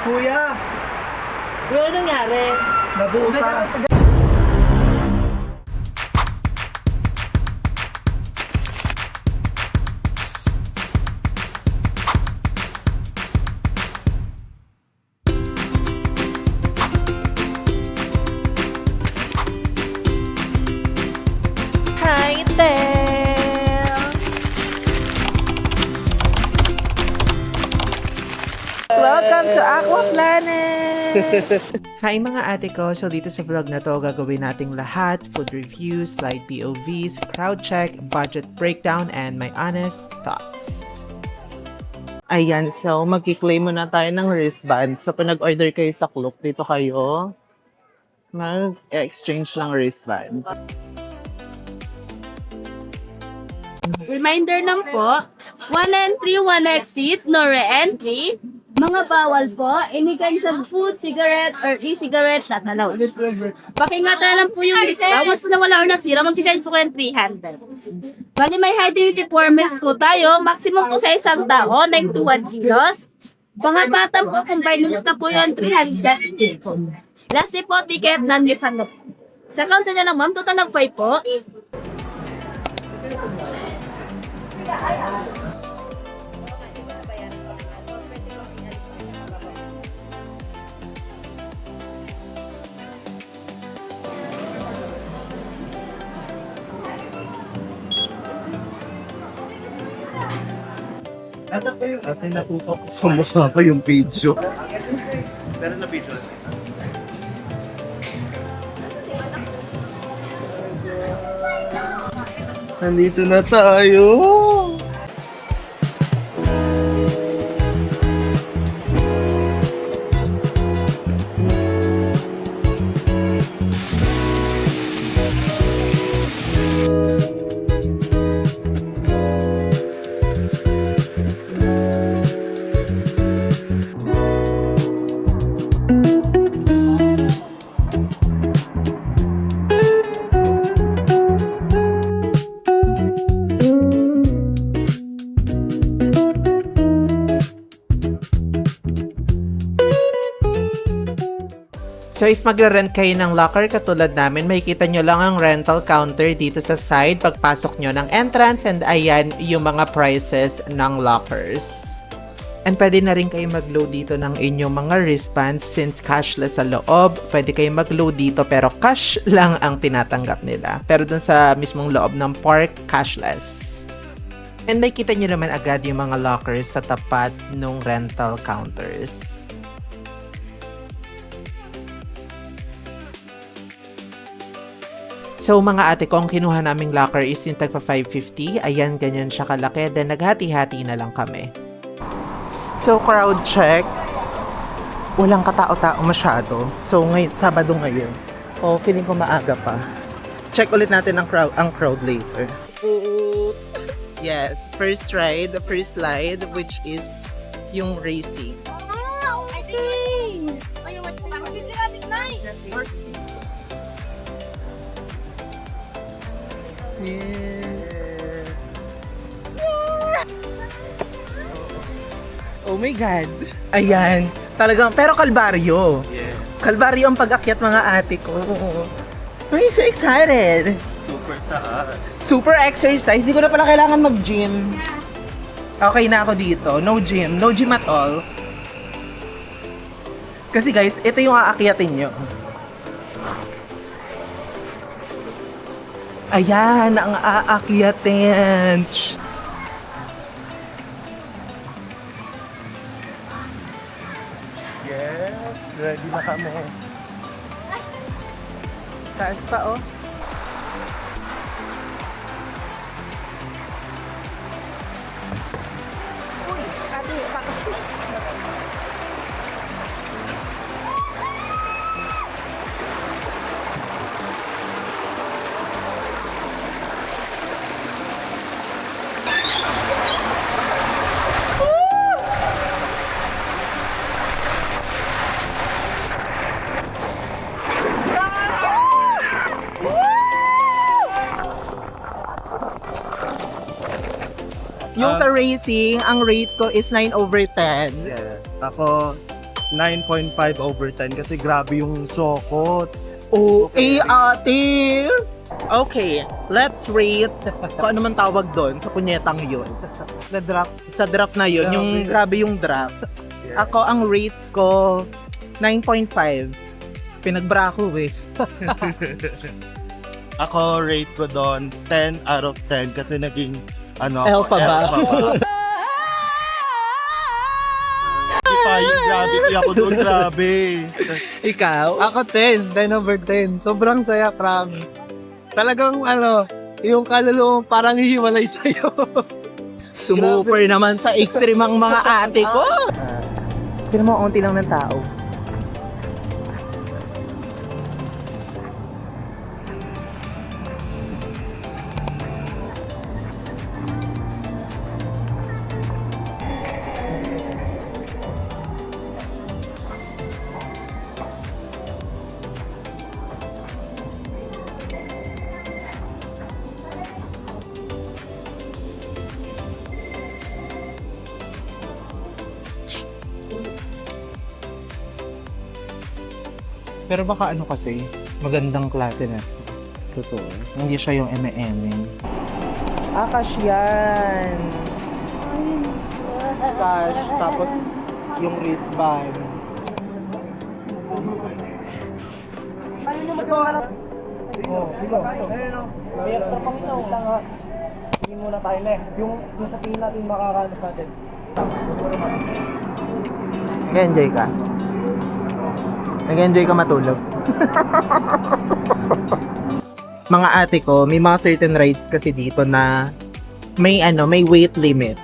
Kuya! Kuya, anong nangyari? Nabuutan! Hi there! Welcome to Aqua Planet! Hi mga ate ko! So dito sa vlog na to, gagawin nating lahat. Food reviews, slide POVs, crowd check, budget breakdown, and my honest thoughts. Ayan, so magkiklaim muna tayo ng wristband. So pag nag-order kayo sa Klook, dito kayo mag-exchange ng wristband. Reminder lang po, 1 entry, 1 exit, no re-entry. Mga bawal po, anytime sa food, cigarette, or e-cigarette, not allowed. Pakingatan lang po yung lista. Once na wala or nasira, mag-charge po kayo ng 300. Bali, may high duty permits po tayo. Maximum po sa isang tao, 9 to 1 kilos. Mga bata po, combined limit na po yun, 370 po. Lastly po, ticket, non-refundable. Sa counter na lang, ma'am, total ng 5 po. Ate, natutok sa mukha ko yung video. Pero na video. Nandito na tayo! So if magre-rent kayo ng locker katulad namin, makikita nyo lang ang rental counter dito sa side pagpasok nyo ng entrance, and ayan yung mga prices ng lockers. And pwede na rin kayo mag-load dito ng inyong mga wristbands since cashless sa loob. Pwede kayo mag-load dito pero cash lang ang tinatanggap nila. Pero dun sa mismong loob ng park, cashless. And makikita nyo naman agad yung mga lockers sa tapat ng rental counters. So mga ate ko, ang kinuha naming locker is yung tagpa 550. Ayan, ganyan siya kalaki. Then naghati-hati na lang kami. So crowd check. Walang katao-tao masyado. So ngayon, Sabado ngayon. Oh, feeling ko maaga pa. Check ulit natin ang crowd later. Yes, first ride, the first slide, which is yung racing. Yeah. Oh my God. Ayan. Talagang, pero kalbaryo. Yeah. Kalbaryo ang pag-akyat mga ate ko. I'm so excited. Super taas. Super exercise. Hindi ko na pala kailangan mag-gym. Okay na ako dito. No gym. No gym at all. Kasi guys, ito yung aakyatin nyo. Ayan, ang aakyatin. Yes, ready na kami. Taas pa, oh. Uy, ate, Yung sa racing, ang rate ko is 9/10. Yeah. Ako, 9.5 over 10 kasi grabe yung sokot. ate! Okay, let's rate kung ano man tawag doon sa punyetang yun. Sa drop na yun, yung grabe yung drop. Ako, ang rate ko, 9.5. Pinagbra ko eh. Ako rate ko doon 10 out of 10 kasi naging Alpha ba? Grabe, ako doon, grabe. Ikaw? Ako 10 over 10. Sobrang saya, promise. Talagang yung kaluluwa mo parang hihiwalay sa'yo. Sumuper naman sa extreme ang mga ate ko. Pero mo, unti lang ng tao. Pero baka kasi, magandang klase na. Totoo. Hindi siya yung eme-eme. Cash yan. Cash, tapos yung wristband. May extra pang isa. Tingin muna tayo na Yung sa tingin natin makakaano sa atin. Nag-enjoy ka? Nag-enjoy ka matulog? Mga ate ko, may mga certain rides kasi dito na may weight limit.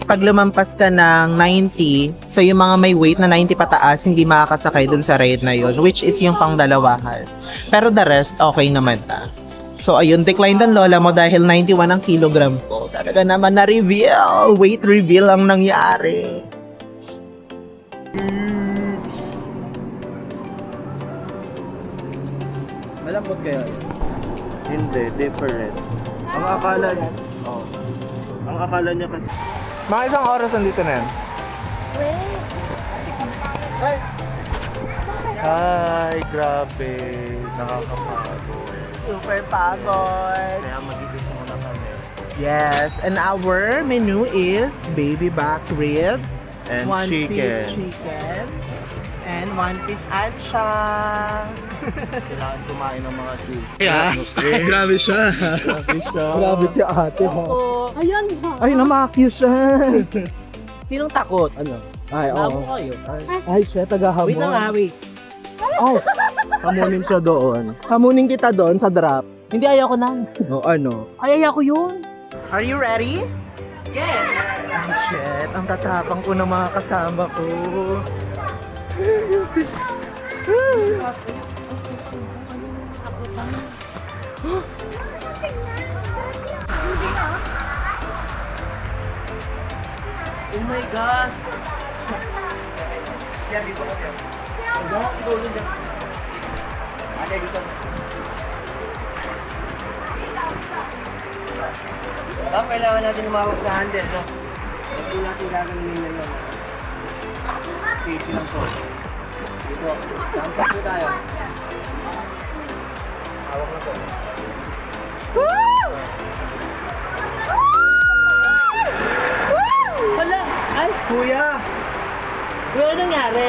Pag lumampas ka ng 90, so yung mga may weight na 90 pataas, hindi makakasakay dun sa ride na yun, which is yung pang dalawahan. Pero the rest, okay naman na. So ayun, decline ng lola mo dahil 91 ang kilogram ko. Talaga naman na-reveal. Weight reveal ang nangyari. Malambot kaya yun? Hindi, different. Ang akala niya, ang akala niya kasi, Mga isang oras nandito na yan. ay, grabe, nakakapagod. Super pagod. Kaya magigit muna kami. Yes, and our menu is baby back ribs, And one piece chicken. chicken, and one piece ancha. Kailangan kumain ng mga chicken. Grabe siya. Grabe si ate mo. Ayun. Ay, namakyo siya. Sinong takot? Ay, oo. Ay, siya, taga-hamon. Wait lang wait. Oh, Hamunin siya doon. hamunin kita doon sa drop. Hindi, ayaw ko na. O ano? Ayaw ko yun. Are you ready? Yes! Ay, shit. Ang tatapang ko ng mga kasama ko. Oh my gosh! Yan, dito ko yan. Dito dyan. Ate, dito. Kailangan natin umawag sa handle, no? Hindi natin gaganunin na yun. Safety lang po. Dito, sampak po tayo. Hawak na po. Wala! Ay, kuya! Kuya, anong nangyari?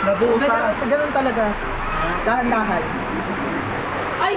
Nabuta. Ganun talaga. Dahan-dahan. Ay!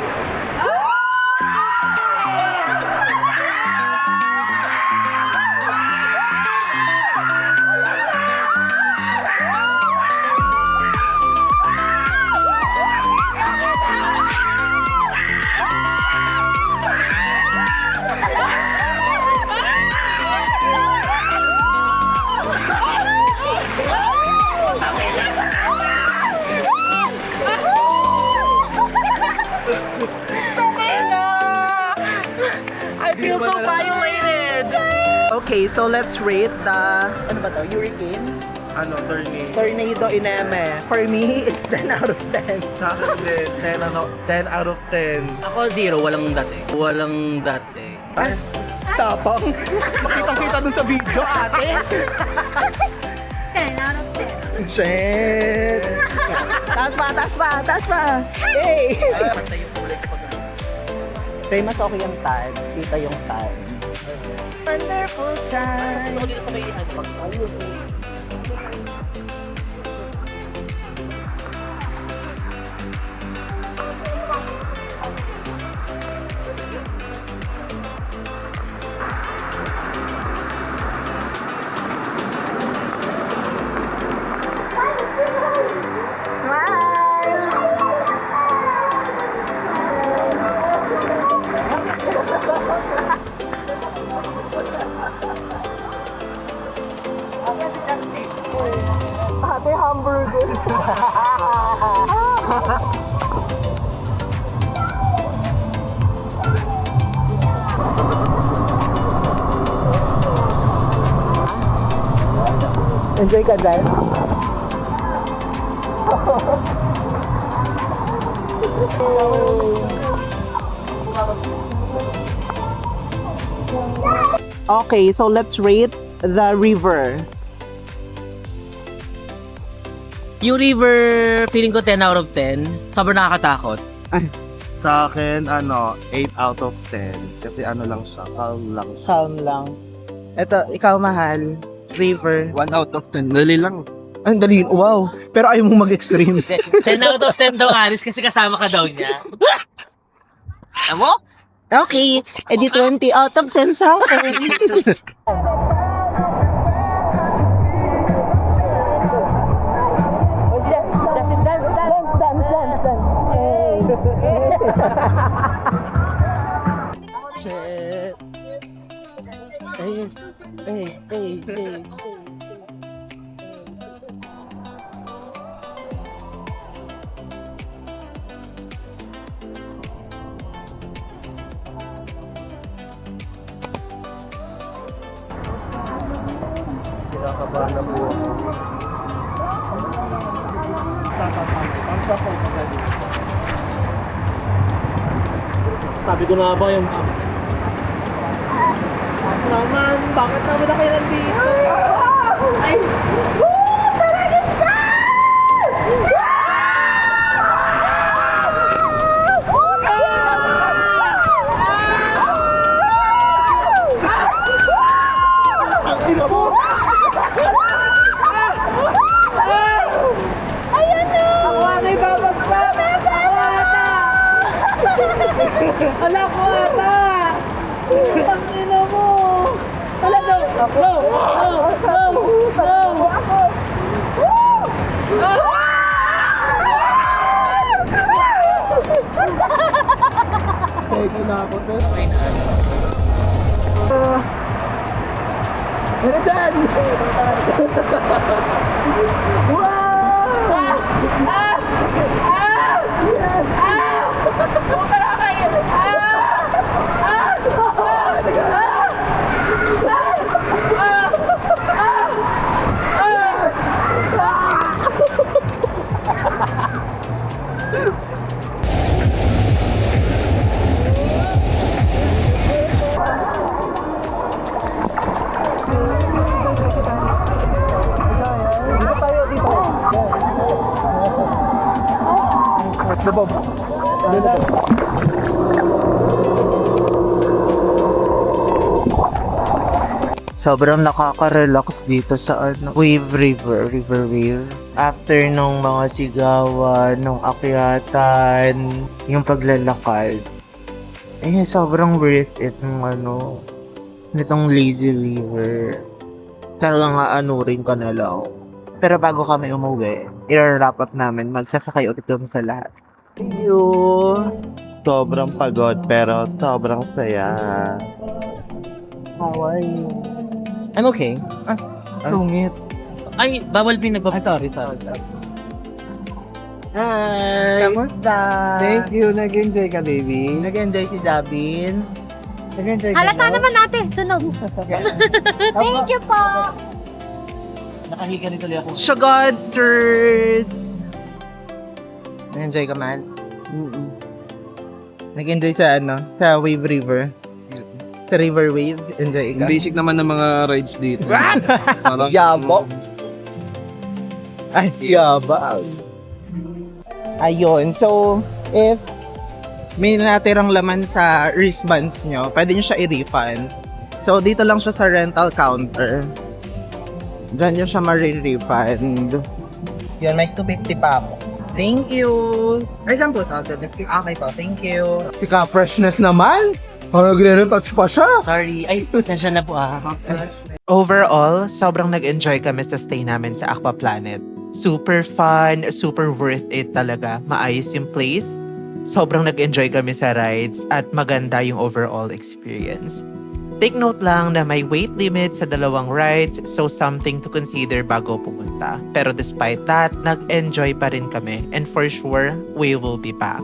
I feel so violated! Okay, so let's rate the... Ano ba to? Hurricane? Tornado ineme. For me, it's 10 out of 10. Sa akin din, 10 out of 10. Ako 0, walang dati. Walang dati. Tapang. Makitang-kita dun sa video, ate. 10 out of 10. Shit! Taas pa! Hey! Pero mas okay yung time. Kita yung time. Wonderful time! Ate hamburger. Enjoy ka dyan? Okay, so let's rate the river. Yung river, feeling ko 10 out of 10. Sobrang nakakatakot. Sa akin, 8 out of 10. Kasi lang siya, calm lang siya. Calm lang. Ito, ikaw mahal. River. 1 out of 10. Dali lang. Ang dali. Wow. Pero ayaw mong mag-extreme. 10 out of 10 daw, Aris, kasi kasama ka daw niya. Amo? Okay. Edi 20 out of 10 sa akin. Shit. Hey. Kinakabahan na po ako. Sabi ko na ba yung... Naman, bakit naman na kayo nandito? Ay! Anak ko ata! Ang ina mo! Wala daw! Go! Thank you na ako, sir. Sobrang nakaka-relax dito sa River Wave. After nung mga sigawan, nung akyatan, yung paglalakad. Sobrang worth it nung nitong lazy river. Talagang aanurin ko na lang. Pero bago kami umuwi, i-wrap up namin, magsasakay ulit dun sa lahat. Sobrang pagod pero sobrang saya. How are you? I'm okay. Sungit. Ay, bawal pinagpap... Sorry. Hi! Kamusta? Thank you. Nag-enjoy ka, baby. Nag-enjoy si Jabin. Nag-enjoy ka. Halata naman natin, sunog. Thank you po. Nakahiga nito ako. Sugodsters! Nag-enjoy ka man? Nag-enjoy sa sa Wave River. Sa River Wave, enjoy ka. Basic naman ng mga rides dito. Parang, Yabo. Ay, yabang. Ayun. So, if may natirang laman sa wristbands nyo, pwede nyo siya i-refund. So, dito lang siya sa rental counter. Diyan nyo siya ma-refund. Yun, may 250 pa ako. Thank you! Ay, saan po ito? Okay po, thank you. Sika freshness naman! Parang nagre-retouch pa siya! Sorry. Ay, pasensya na po Overall, sobrang nag-enjoy kami sa stay namin sa Aqua Planet. Super fun, super worth it talaga. Maayos yung place. Sobrang nag-enjoy kami sa rides at maganda yung overall experience. Take note lang na may weight limit sa 2 rides, so something to consider bago pumunta. Pero despite that, nag-enjoy pa rin kami and for sure, we will be back.